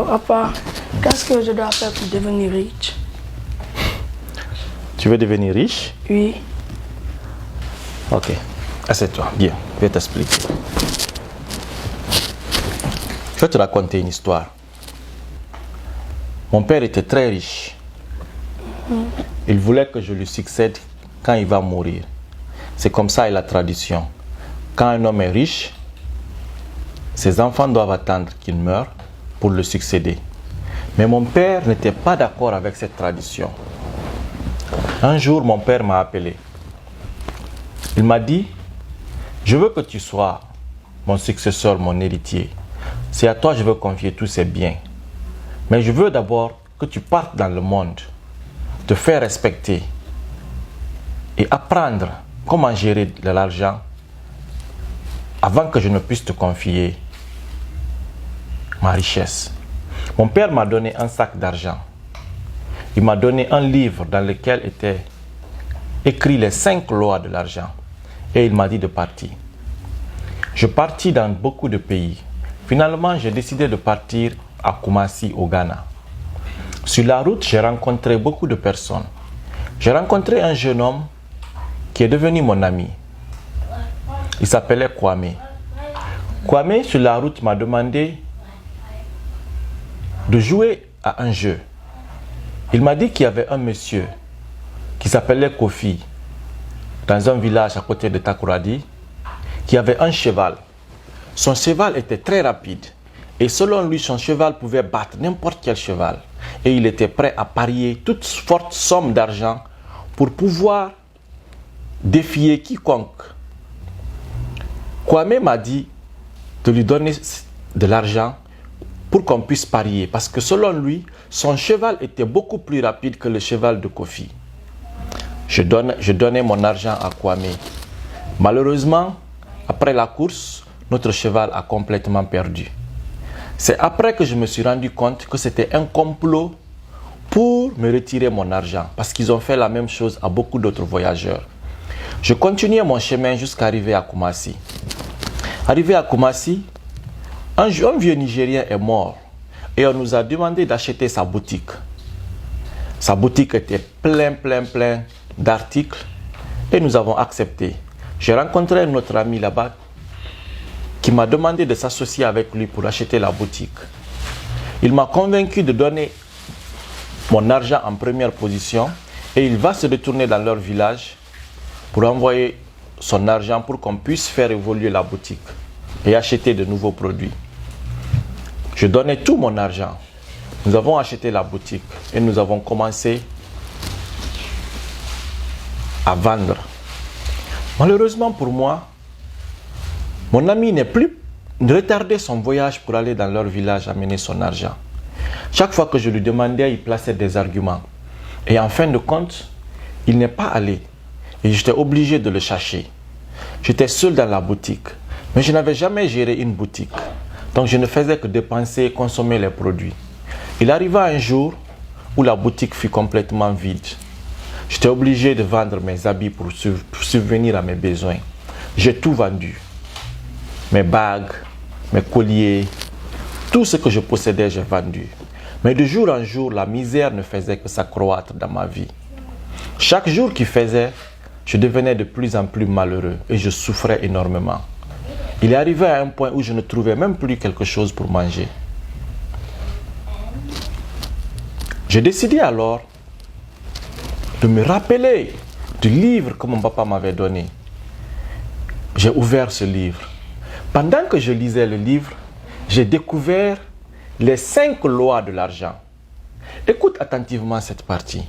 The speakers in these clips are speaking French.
Alors, papa, qu'est-ce que je dois faire pour devenir riche? Tu veux devenir riche? Oui. Ok. Assieds-toi. Viens, je vais t'expliquer. Je vais te raconter une histoire. Mon père était très riche. Il voulait que je lui succède quand il va mourir. C'est comme ça la tradition. Quand un homme est riche, ses enfants doivent attendre qu'il meure pour le succéder. Mais mon père n'était pas d'accord avec cette tradition. Un jour, mon père m'a appelé. Il m'a dit, je veux que tu sois mon successeur, mon héritier. C'est à toi que je veux confier tous ces biens. Mais je veux d'abord que tu partes dans le monde, te faire respecter et apprendre comment gérer de l'argent avant que je ne puisse te confier ma richesse. Mon père m'a donné un sac d'argent. Il m'a donné un livre dans lequel étaient écrits les 5 lois de l'argent. Et il m'a dit de partir. Je partis dans beaucoup de pays. Finalement, j'ai décidé de partir à Kumasi, au Ghana. Sur la route, j'ai rencontré beaucoup de personnes. J'ai rencontré un jeune homme qui est devenu mon ami. Il s'appelait Kwame. Kwame, sur la route, m'a demandé de jouer à un jeu. Il m'a dit qu'il y avait un monsieur qui s'appelait Kofi, dans un village à côté de Takoradi, qui avait un cheval. Son cheval était très rapide. Et selon lui, son cheval pouvait battre n'importe quel cheval. Et il était prêt à parier toute forte somme d'argent pour pouvoir défier quiconque. Kwame m'a dit de lui donner de l'argent pour qu'on puisse parier. Parce que selon lui, son cheval était beaucoup plus rapide que le cheval de Kofi. Je donnais mon argent à Kwame. Malheureusement, après la course, notre cheval a complètement perdu. C'est après que je me suis rendu compte que c'était un complot pour me retirer mon argent. Parce qu'ils ont fait la même chose à beaucoup d'autres voyageurs. Je continuais mon chemin jusqu'à arriver à Kumasi. Arrivé à Kumasi, un vieux Nigérien est mort. Et on nous a demandé d'acheter sa boutique. Sa boutique était plein d'articles. Et nous avons accepté. J'ai rencontré un autre ami là-bas qui m'a demandé de s'associer avec lui pour acheter la boutique. Il m'a convaincu de donner mon argent en première position et il va se retourner dans leur village pour envoyer son argent pour qu'on puisse faire évoluer la boutique et acheter de nouveaux produits. Je donnais tout mon argent. Nous avons acheté la boutique et nous avons commencé à vendre. Malheureusement pour moi, mon ami n'est plus retardé son voyage pour aller dans leur village amener son argent. Chaque fois que je lui demandais, il plaçait des arguments. Et en fin de compte, il n'est pas allé. Et j'étais obligé de le chercher. J'étais seul dans la boutique. Mais je n'avais jamais géré une boutique. Donc je ne faisais que dépenser et consommer les produits. Il arriva un jour où la boutique fut complètement vide. J'étais obligé de vendre mes habits pour subvenir à mes besoins. J'ai tout vendu. Mes bagues, mes colliers, tout ce que je possédais, j'ai vendu. Mais de jour en jour, la misère ne faisait que s'accroître dans ma vie. Chaque jour qui faisait, je devenais de plus en plus malheureux et je souffrais énormément. Il est arrivé à un point où je ne trouvais même plus quelque chose pour manger. J'ai décidé alors de me rappeler du livre que mon papa m'avait donné. J'ai ouvert ce livre. Pendant que je lisais le livre, j'ai découvert les 5 lois de l'argent. Écoute attentivement cette partie.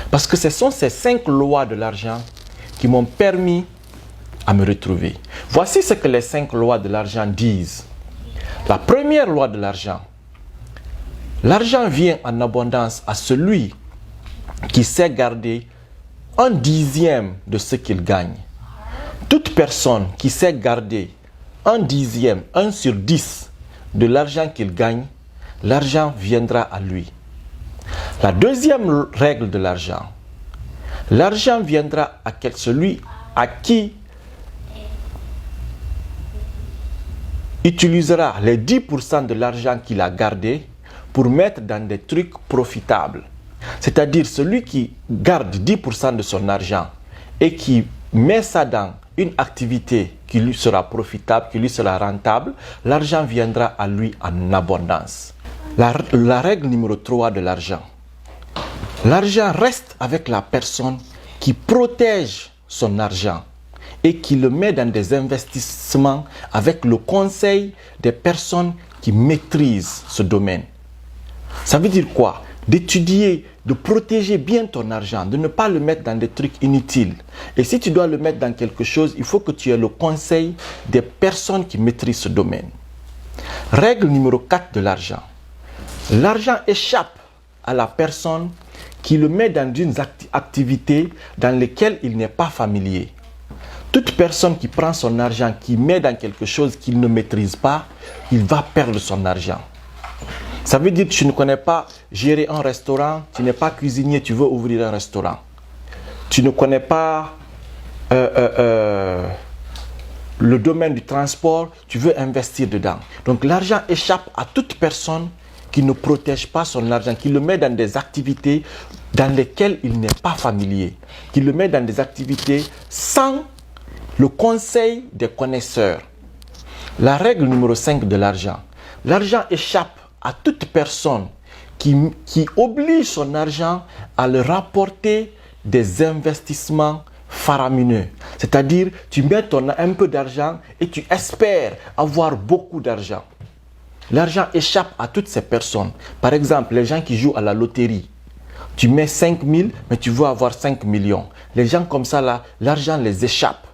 Parce que ce sont ces 5 lois de l'argent qui m'ont permis à me retrouver. Voici ce que les 5 lois de l'argent disent. La première loi de l'argent. L'argent vient en abondance à celui qui sait garder 1/10 de ce qu'il gagne. Toute personne qui sait garder 1/10, 1 sur 10 de l'argent qu'il gagne, l'argent viendra à lui. La deuxième règle de l'argent. L'argent viendra à celui à qui utilisera les 10% de l'argent qu'il a gardé pour mettre dans des trucs profitables. C'est-à-dire celui qui garde 10% de son argent et qui met ça dans une activité qui lui sera profitable, qui lui sera rentable, l'argent viendra à lui en abondance. La règle numéro 3 de l'argent. L'argent reste avec la personne qui protège son argent et qui le met dans des investissements avec le conseil des personnes qui maîtrisent ce domaine. Ça veut dire quoi? D'étudier, de protéger bien ton argent, de ne pas le mettre dans des trucs inutiles. Et si tu dois le mettre dans quelque chose, il faut que tu aies le conseil des personnes qui maîtrisent ce domaine. Règle numéro 4 de l'argent. L'argent échappe à la personne qui le met dans une activité dans laquelle il n'est pas familier. Toute personne qui prend son argent, qui met dans quelque chose qu'il ne maîtrise pas, il va perdre son argent. Ça veut dire que tu ne connais pas gérer un restaurant, tu n'es pas cuisinier, tu veux ouvrir un restaurant. Tu ne connais pas le domaine du transport, tu veux investir dedans. Donc l'argent échappe à toute personne qui ne protège pas son argent, qui le met dans des activités dans lesquelles il n'est pas familier, qui le met dans des activités sans le conseil des connaisseurs. La règle numéro 5 de l'argent. L'argent échappe à toute personne qui oblige son argent à le rapporter des investissements faramineux. C'est-à-dire, tu mets un peu d'argent et tu espères avoir beaucoup d'argent. L'argent échappe à toutes ces personnes. Par exemple, les gens qui jouent à la loterie. Tu mets 5 000, mais tu veux avoir 5 millions. Les gens comme ça, là, l'argent les échappe.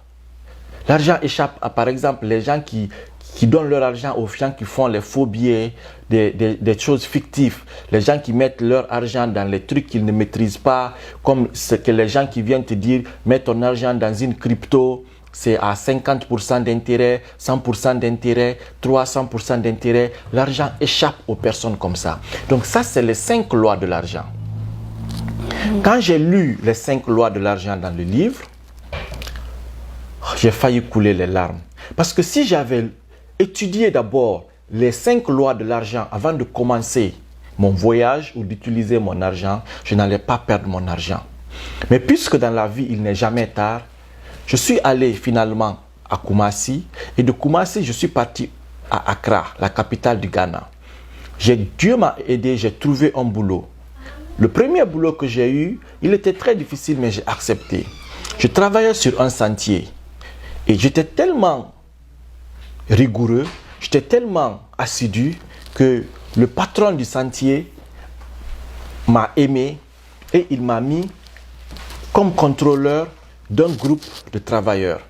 L'argent échappe à, par exemple, les gens qui donnent leur argent aux gens qui font les faux billets, des choses fictives. Les gens qui mettent leur argent dans les trucs qu'ils ne maîtrisent pas, comme ce que les gens qui viennent te dire, mets ton argent dans une crypto, c'est à 50% d'intérêt, 100% d'intérêt, 300% d'intérêt. L'argent échappe aux personnes comme ça. Donc ça, c'est les 5 lois de l'argent. Quand j'ai lu les 5 lois de l'argent dans le livre, j'ai failli couler les larmes. Parce que si j'avais étudié d'abord les 5 lois de l'argent avant de commencer mon voyage ou d'utiliser mon argent, je n'allais pas perdre mon argent. Mais puisque dans la vie, il n'est jamais tard, je suis allé finalement à Kumasi et de Kumasi, je suis parti à Accra, la capitale du Ghana. Dieu m'a aidé, j'ai trouvé un boulot. Le premier boulot que j'ai eu, il était très difficile, mais j'ai accepté. Je travaillais sur un sentier et j'étais tellement rigoureux, j'étais tellement assidu que le patron du sentier m'a aimé et il m'a mis comme contrôleur d'un groupe de travailleurs.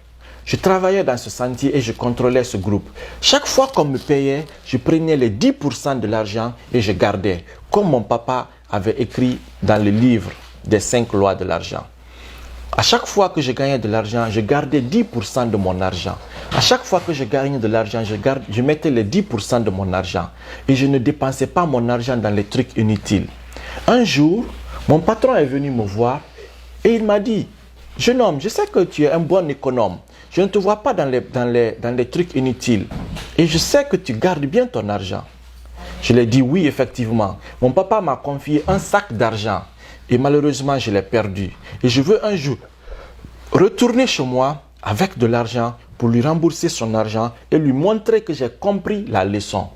Je travaillais dans ce sentier et je contrôlais ce groupe. Chaque fois qu'on me payait, je prenais les 10% de l'argent et je gardais, comme mon papa avait écrit dans le livre des 5 lois de l'argent. À chaque fois que je gagnais de l'argent, je gardais 10% de mon argent. À chaque fois que je gagnais de l'argent, je mettais les 10% de mon argent. Et je ne dépensais pas mon argent dans les trucs inutiles. Un jour, mon patron est venu me voir et il m'a dit, « Jeune homme, je sais que tu es un bon économe. Je ne te vois pas dans les trucs inutiles. Et je sais que tu gardes bien ton argent. » Je lui ai dit, « Oui, effectivement. Mon papa m'a confié un sac d'argent. Et malheureusement, je l'ai perdu. Et je veux un jour retourner chez moi avec de l'argent pour lui rembourser son argent et lui montrer que j'ai compris la leçon. »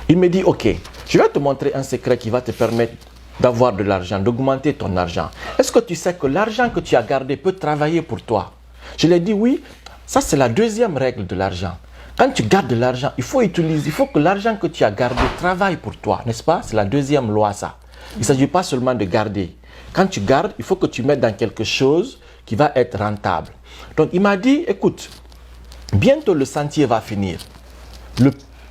Il me dit, « Ok, je vais te montrer un secret qui va te permettre d'avoir de l'argent, d'augmenter ton argent. Est-ce que tu sais que l'argent que tu as gardé peut travailler pour toi? » Je lui ai dit, « Oui, ça c'est la deuxième règle de l'argent. Quand tu gardes de l'argent, il faut que l'argent que tu as gardé travaille pour toi, n'est-ce pas? C'est la deuxième loi, ça. Il ne s'agit pas seulement de garder. Quand tu gardes, il faut que tu mettes dans quelque chose qui va être rentable. » Donc il m'a dit, « Écoute, bientôt le sentier va finir. Le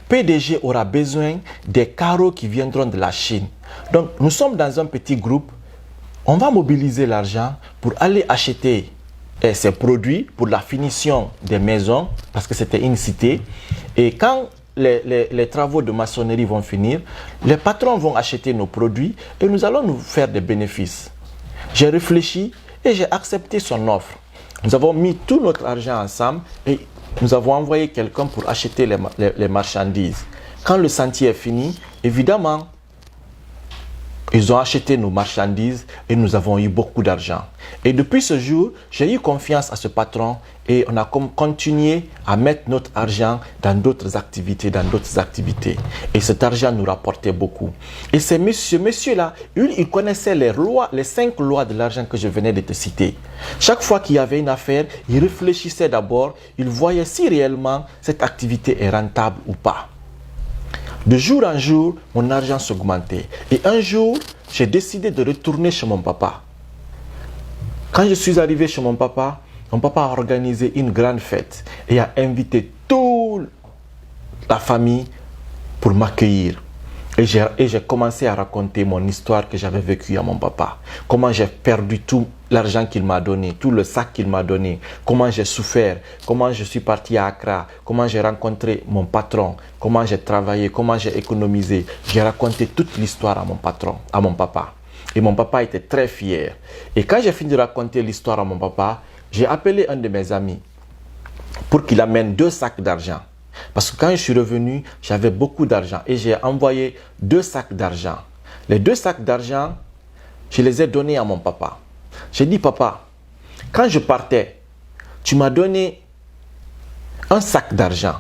PDG aura besoin des carreaux qui viendront de la Chine. Donc nous sommes dans un petit groupe. On va mobiliser l'argent pour aller acheter ces produits pour la finition des maisons, parce que c'était une cité. Et quand les travaux de maçonnerie vont finir, les patrons vont acheter nos produits et nous allons nous faire des bénéfices. » J'ai réfléchi et j'ai accepté son offre. Nous avons mis tout notre argent ensemble et nous avons envoyé quelqu'un pour acheter les marchandises. Quand le sentier est fini, évidemment, Ils ont acheté nos marchandises et nous avons eu beaucoup d'argent. Et depuis ce jour, j'ai eu confiance à ce patron et on a continué à mettre notre argent dans d'autres activités, Et cet argent nous rapportait beaucoup. Et ce monsieur-là, il connaissait les 5 lois de l'argent que je venais de te citer. Chaque fois qu'il y avait une affaire, il réfléchissait d'abord, il voyait si réellement cette activité est rentable ou pas. De jour en jour, mon argent s'augmentait. Et un jour, j'ai décidé de retourner chez mon papa. Quand je suis arrivé chez mon papa a organisé une grande fête et a invité toute la famille pour m'accueillir. Et j'ai commencé à raconter mon histoire que j'avais vécue à mon papa. Comment j'ai perdu tout l'argent qu'il m'a donné, tout le sac qu'il m'a donné. Comment j'ai souffert, comment je suis parti à Accra, comment j'ai rencontré mon patron, comment j'ai travaillé, comment j'ai économisé. J'ai raconté toute l'histoire à mon patron, à mon papa. Et mon papa était très fier. Et quand j'ai fini de raconter l'histoire à mon papa, j'ai appelé un de mes amis pour qu'il amène 2 sacs d'argent. Parce que quand je suis revenu, j'avais beaucoup d'argent et j'ai envoyé 2 sacs d'argent. Les 2 sacs d'argent, je les ai donnés à mon papa. J'ai dit, papa, quand je partais, tu m'as donné un sac d'argent.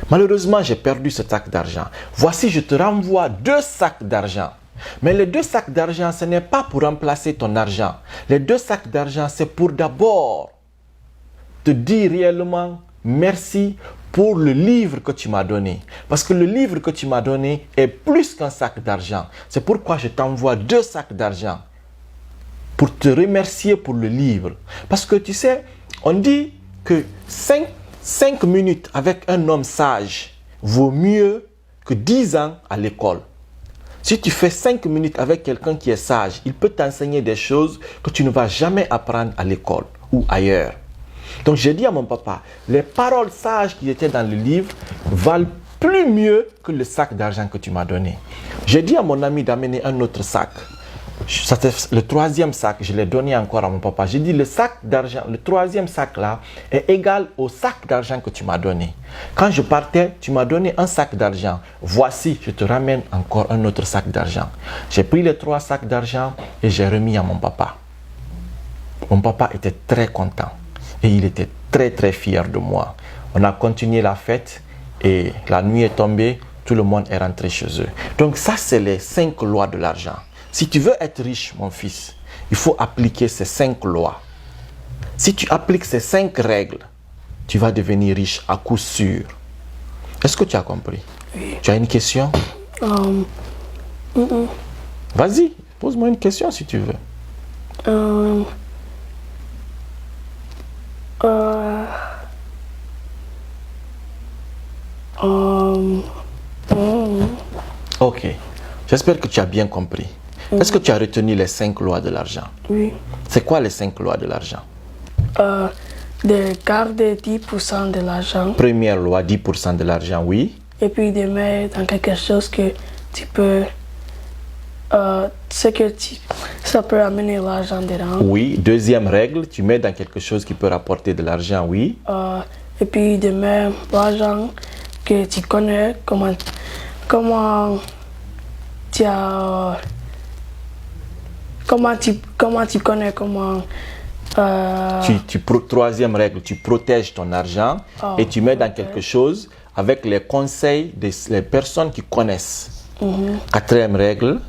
Malheureusement, j'ai perdu ce sac d'argent. Voici, je te renvoie 2 sacs d'argent. Mais les 2 sacs d'argent, ce n'est pas pour remplacer ton argent. Les 2 sacs d'argent, c'est pour d'abord te dire réellement merci pour le livre que tu m'as donné. Parce que le livre que tu m'as donné est plus qu'un sac d'argent. C'est pourquoi je t'envoie 2 sacs d'argent pour te remercier pour le livre. Parce que tu sais, on dit que 5 minutes avec un homme sage vaut mieux que 10 ans à l'école. Si tu fais 5 minutes avec quelqu'un qui est sage, il peut t'enseigner des choses que tu ne vas jamais apprendre à l'école ou ailleurs. Donc j'ai dit à mon papa, les paroles sages qui étaient dans le livre valent plus mieux que le sac d'argent que tu m'as donné. J'ai dit à mon ami d'amener un autre sac. Le 3e sac, je l'ai donné encore à mon papa. J'ai dit, le sac d'argent, le 3e sac là, est égal au sac d'argent que tu m'as donné. Quand je partais, tu m'as donné un sac d'argent. Voici, je te ramène encore un autre sac d'argent. J'ai pris les 3 sacs d'argent et j'ai remis à mon papa. Mon papa était très content et il était très très fier de moi. On a continué la fête et la nuit est tombée, tout le monde est rentré chez eux. Donc ça, c'est les 5 lois de l'argent. Si tu veux être riche, mon fils, il faut appliquer ces 5 lois. Si tu appliques ces 5 règles, tu vas devenir riche à coup sûr. Est-ce que tu as compris? Oui. Tu as une question? Vas-y, pose-moi une question si tu veux. Ok, j'espère que tu as bien compris. Est-ce que tu as retenu les 5 lois de l'argent? Oui. C'est quoi les 5 lois de l'argent? De garder 10% de l'argent. Première loi, 10% de l'argent, oui. Et puis de mettre dans quelque chose que tu peux... ça peut amener l'argent dedans. Oui. Deuxième règle, tu mets dans quelque chose qui peut rapporter de l'argent, oui. Et puis de mettre l'argent que tu connais, comment tu as... Comment tu connais comment... Troisième règle, tu protèges ton argent et tu mets dans quelque chose avec les conseils des personnes qui connaissent. Quatrième règle.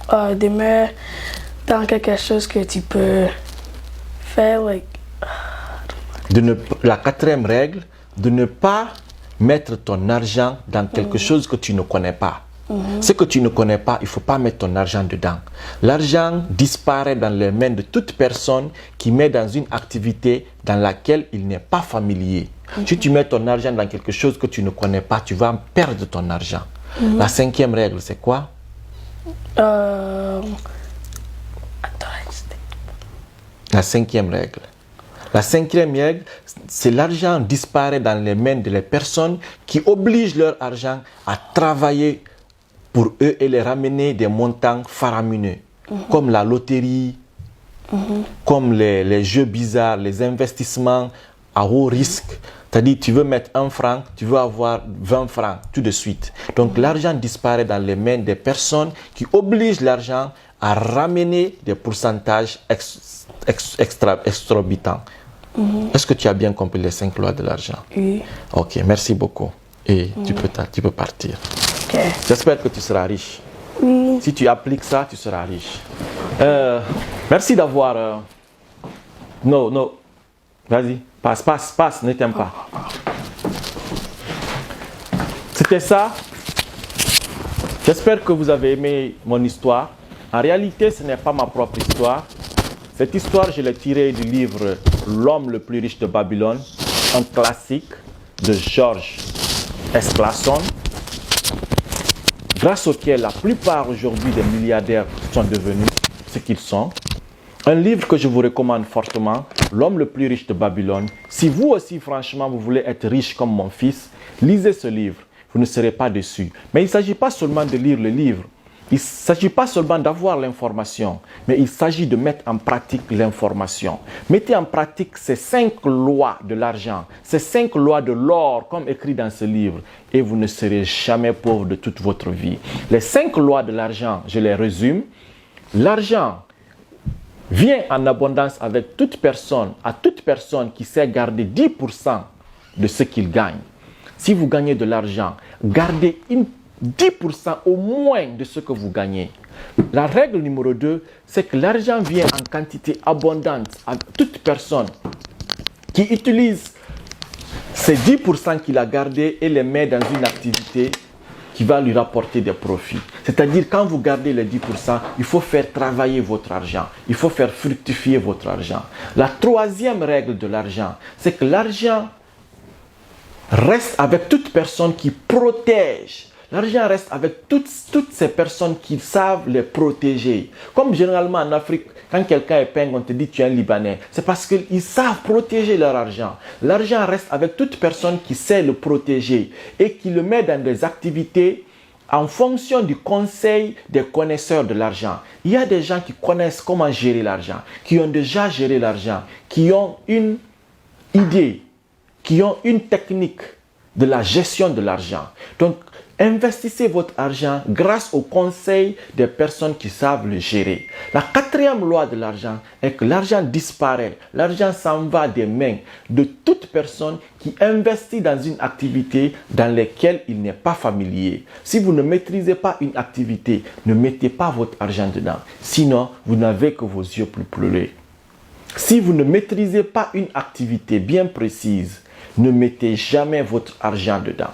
De mettre dans quelque chose que tu peux faire, La quatrième règle, de ne pas mettre ton argent dans quelque chose que tu ne connais pas. Ce que tu ne connais pas, il ne faut pas mettre ton argent dedans. L'argent disparaît dans les mains de toute personne qui met dans une activité dans laquelle il n'est pas familier. Si tu mets ton argent dans quelque chose que tu ne connais pas, tu vas perdre ton argent. La 5e règle, c'est quoi? La 5e règle. La 5e règle, c'est l'argent disparaît dans les mains de les personnes qui obligent leur argent à travailler pour eux et les ramener des montants faramineux, comme la loterie, comme les jeux bizarres, les investissements à haut risque. C'est-à-dire, tu veux mettre 1 franc, tu veux avoir 20 francs, tout de suite. Donc, l'argent disparaît dans les mains des personnes qui obligent l'argent à ramener des pourcentages exorbitants. Est-ce que tu as bien compris les 5 lois de l'argent? Oui. Ok, merci beaucoup. Et tu peux partir. Ok. J'espère que tu seras riche. Oui. Si tu appliques ça, tu seras riche. Merci d'avoir... Non. Vas-y, passe, ne t'aime pas. C'était ça. J'espère que vous avez aimé mon histoire. En réalité, ce n'est pas ma propre histoire. Cette histoire, je l'ai tirée du livre L'homme le plus riche de Babylone, un classique de George S. Clason, grâce auquel la plupart aujourd'hui des milliardaires sont devenus ce qu'ils sont. Un livre que je vous recommande fortement, L'homme le plus riche de Babylone. Si vous aussi, franchement, vous voulez être riche comme mon fils, lisez ce livre. Vous ne serez pas déçus. Mais il ne s'agit pas seulement de lire le livre. Il ne s'agit pas seulement d'avoir l'information, mais il s'agit de mettre en pratique l'information. Mettez en pratique ces 5 lois de l'argent, ces 5 lois de l'or, comme écrit dans ce livre, et vous ne serez jamais pauvre de toute votre vie. Les 5 lois de l'argent, je les résume. L'argent vient en abondance avec toute personne, à toute personne qui sait garder 10% de ce qu'il gagne. Si vous gagnez de l'argent, gardez 10% au moins de ce que vous gagnez. La règle numéro 2, c'est que l'argent vient en quantité abondante à toute personne qui utilise ces 10% qu'il a gardés et les met dans une activité qui va lui rapporter des profits. C'est-à-dire, quand vous gardez les 10%, il faut faire travailler votre argent. Il faut faire fructifier votre argent. La 3e règle de l'argent, c'est que l'argent reste avec toute personne qui protège. L'argent reste avec toutes ces personnes qui savent les protéger. Comme généralement en Afrique, quand quelqu'un est pingre, on te dit tu es un Libanais. C'est parce qu'ils savent protéger leur argent. L'argent reste avec toute personne qui sait le protéger et qui le met dans des activités en fonction du conseil des connaisseurs de l'argent. Il y a des gens qui connaissent comment gérer l'argent, qui ont déjà géré l'argent, qui ont une idée, qui ont une technique de la gestion de l'argent. Donc, investissez votre argent grâce au conseil des personnes qui savent le gérer. La 4e loi de l'argent est que l'argent disparaît. L'argent s'en va des mains de toute personne qui investit dans une activité dans laquelle il n'est pas familier. Si vous ne maîtrisez pas une activité, ne mettez pas votre argent dedans. Sinon, vous n'avez que vos yeux pour pleurer. Si vous ne maîtrisez pas une activité bien précise, ne mettez jamais votre argent dedans.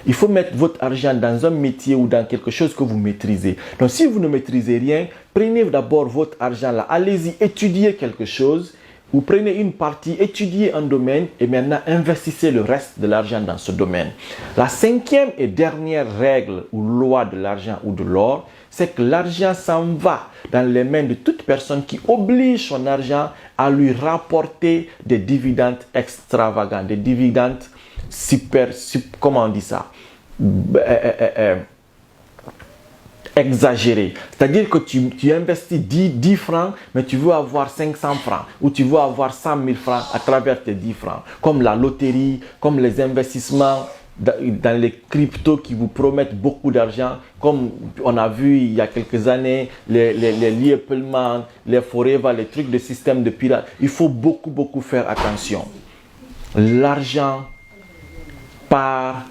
Il faut mettre votre argent dans un métier ou dans quelque chose que vous maîtrisez. Donc, si vous ne maîtrisez rien, prenez d'abord votre argent là. Allez-y, étudiez quelque chose. Vous prenez une partie, étudiez un domaine et maintenant investissez le reste de l'argent dans ce domaine. La 5e et dernière règle ou loi de l'argent ou de l'or, c'est que l'argent s'en va dans les mains de toute personne qui oblige son argent à lui rapporter des dividendes extravagants, des dividendes comment on dit ça, exagéré. C'est-à-dire que tu investis 10 francs, mais tu veux avoir 500 francs ou tu veux avoir 100 000 francs à travers tes 10 francs. Comme la loterie, comme les investissements dans les cryptos qui vous promettent beaucoup d'argent. Comme on a vu il y a quelques années, les Liepelman, les Forever, les trucs de système de pirates. Il faut beaucoup faire attention. L'argent part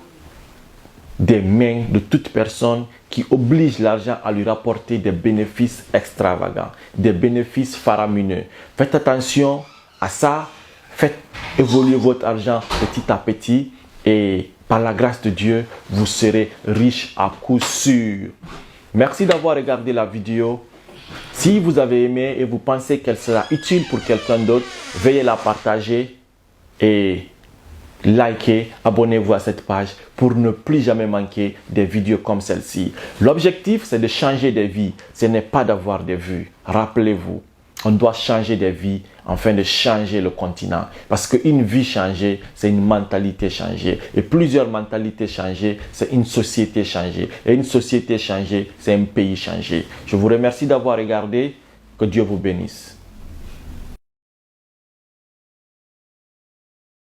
des mains de toute personne qui oblige l'argent à lui rapporter des bénéfices extravagants, des bénéfices faramineux. Faites attention à ça, faites évoluer votre argent petit à petit et par la grâce de Dieu, vous serez riche à coup sûr. Merci d'avoir regardé la vidéo. Si vous avez aimé et vous pensez qu'elle sera utile pour quelqu'un d'autre, veuillez la partager et likez, abonnez-vous à cette page pour ne plus jamais manquer des vidéos comme celle-ci. L'objectif, c'est de changer des vies. Ce n'est pas d'avoir des vues. Rappelez-vous, on doit changer des vies afin de changer le continent. Parce qu'une vie changée, c'est une mentalité changée. Et plusieurs mentalités changées, c'est une société changée. Et une société changée, c'est un pays changé. Je vous remercie d'avoir regardé. Que Dieu vous bénisse.